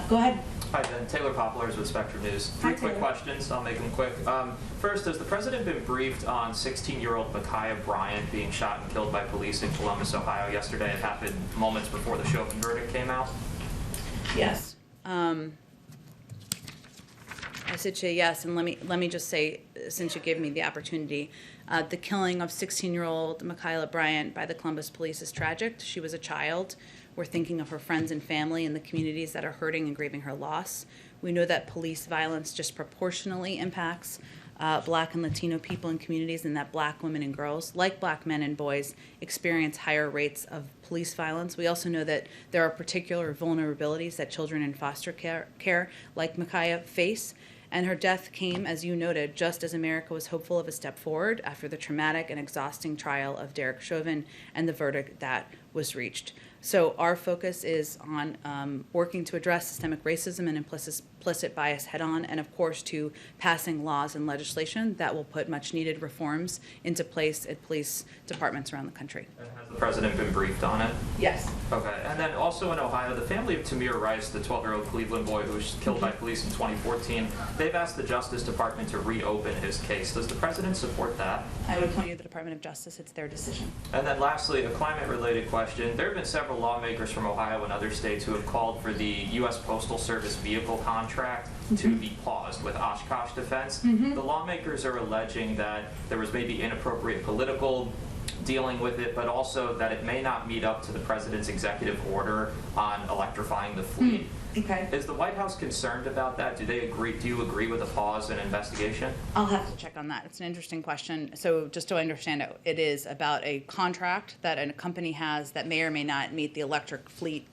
Go ahead. Hi, Jen. Taylor Poplars with Spectrum News. Hi, Three quick Taylor. questions. I'll make them quick. First, has the president been briefed on 16-year-old Micaiah Bryant being shot and killed by police in Columbus, Ohio yesterday? It happened moments before the Chauvin verdict came out. Yes. I said to you yes, and let me just say, since you gave me the opportunity, the killing of 16-year-old Micaiah Bryant by the Columbus police is tragic. She was a child. We're thinking of her friends and family and the communities that are hurting and grieving her loss. We know that police violence disproportionately impacts Black and Latino people in communities, and that Black women and girls, like Black men and boys, experience higher rates of police violence. We also know that there are particular vulnerabilities that children in foster care like Micaiah face. And her death came, as you noted, just as America was hopeful of a step forward after the traumatic and exhausting trial of Derek Chauvin and the verdict that was reached. So our focus is on working to address systemic racism and implicit bias head-on, and of course to passing laws and legislation that will put much-needed reforms into place at police departments around the country. And has the president been briefed on it? Yes. Okay. And then also in Ohio, the family of Tamir Rice, the 12-year-old Cleveland boy who was killed by police in 2014, they've asked the Justice Department to reopen his case. Does the president support that? I would point you to the Department of Justice. It's their decision. And then lastly, a climate-related question. There have been several lawmakers from Ohio and other states who have called for the U.S. Postal Service vehicle contract to be paused with Oshkosh Defense. The lawmakers are alleging that there was maybe inappropriate political dealing with it, but also that it may not meet up to the president's executive order on electrifying the fleet. Okay. Is the White House concerned about that? Do they agree? Do you agree with a pause and investigation? I'll have to check on that. It's an interesting question. So just to understand it, it is about a contract that a company has that may or may not meet the electric fleet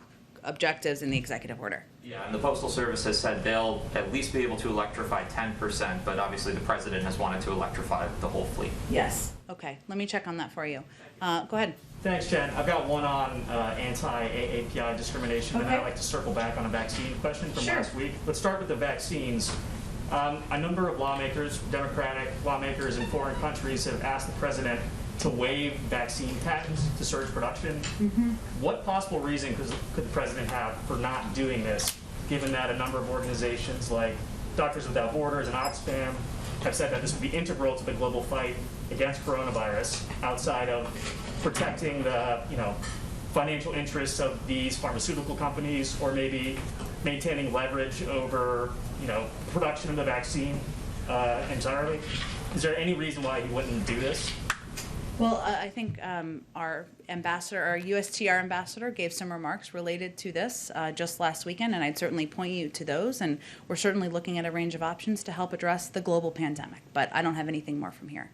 objectives in the executive order. Yeah, and the Postal Service has said they'll at least be able to electrify 10%, but obviously the president has wanted to electrify the whole fleet. Yes. Okay. Let me check on that for you. Go ahead. Thanks, Jen. I've got one on anti-AAPI discrimination, and Okay. I'd like to circle back on a vaccine question from Sure. last week. Let's start with the vaccines. A number of lawmakers, Democratic lawmakers in foreign countries, have asked the president to waive vaccine patents to surge production. What possible reason could the president have for not doing this, given that a number of organizations like Doctors Without Borders and Oxfam have said that this would be integral to the global fight against coronavirus, outside of protecting the financial interests of these pharmaceutical companies, or maybe maintaining leverage over production of the vaccine entirely? Is there any reason why he wouldn't do this? Well, I think our USTR ambassador gave some remarks related to this just last weekend, and I'd certainly point you to those. And we're certainly looking at a range of options to help address the global pandemic. But I don't have anything more from here.